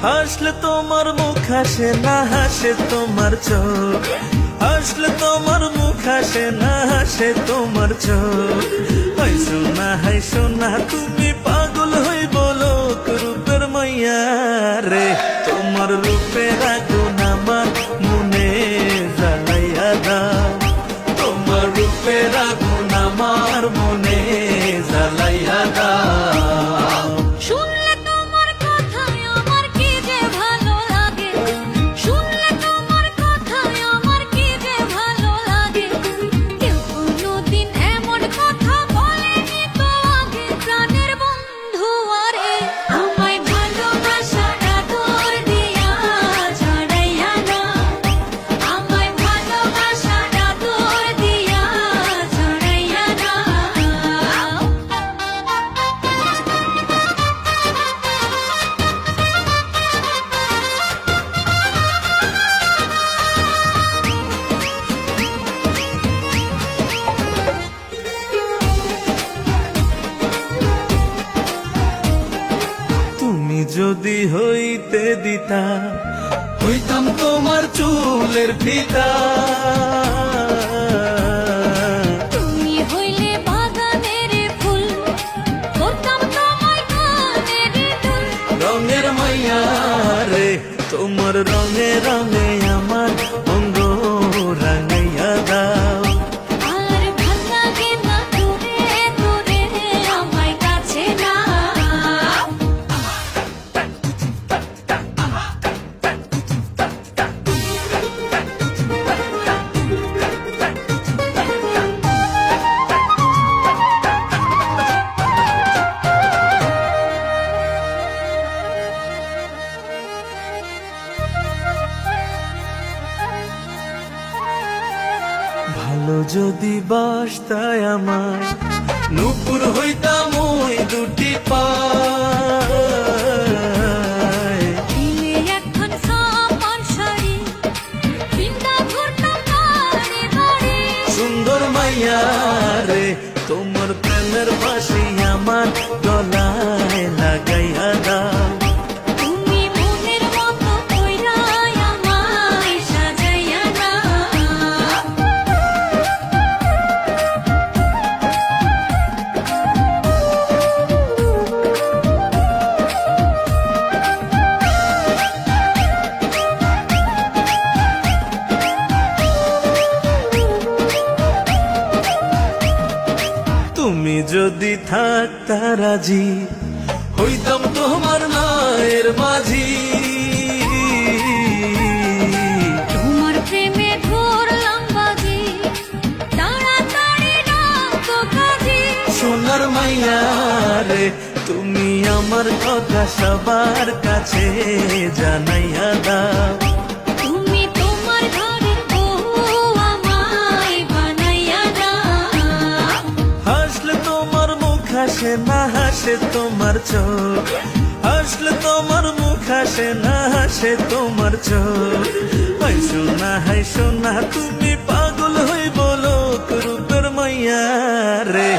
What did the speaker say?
হাসলে তোমার মুখ হাসে না হাসে তোমার চোখ, হাসলে তোমার মুখ হাসে না হাসে তোমার চোখ। হাইসো না তুমি পাগল হই বলো রূপের মাইয়া রে, তোমার রূপের আগুন আমার মনে জ্বালাইয়া দাও, তোমার রূপের আগুন আমার মনে জ্বালাইয়া দাও। শুনলে তোমার কথায় আমার কি যে ভালো লাগে, শুনলে তোমার কথায় আমার কি যে ভালো লাগে। কেউ কোনোদিন এমন কথা বলেনি তো আগে, প্রাণের বন্ধু আরে আমায় ভালোবাসাটা তোর দিয়া ছাড়াইয়া না, আমায় ভালোবাসাটা তোর দিয়া ছাড়াইয়া না। তুমি যদি হইতে দিতা হইতাম তোমার চুলের ফিতা, তুমি হইলে বাগানের ফুল, করতাম তোমায় কানের দুল। রঙের মাইয়া রে, তোমার রঙে রঙে আমার অঙ্গ রাঙাইয়া দাও। আর ভাল লাগে না দূরে দূরে আমায় কাছে না। ভালো যদি বাসতাই আমার নূপুর হইতাম ওই দুটি পায়, দিলে এখন সামান শাড়ি, বিন্দা ঘুরতাম বাড়ি বাড়ি। সুন্দর মাইয়া রে, তোমার প্রেমের বাঁশি আমার গলায় লাগাইয়া দাও। তুমি মনের মতো কইরা আমায় সাজাইয়া না। তুমি যদি থাকতা রাজি হইতাম তোমার মায়ের মাঝি, তোমার প্রেমে ধরলাম বাজি, তাড়াতাড়ি ডাকো কাজী। সোনার মাইয়া রে, তুমি আমার কথা সবার কাছে জানাইয়া দাও। তুমি তোমার ঘরের বউ আমায় বানাইয়া দাও। হাসলে তোমার মুখ হাসে না হাসে তোমার চোখ, হাসলে তোমার মুখ হাসে না হাসে তোমার চোখ। হাইসো না তুমি পাগল হই বলো রূপের মাইয়া রে।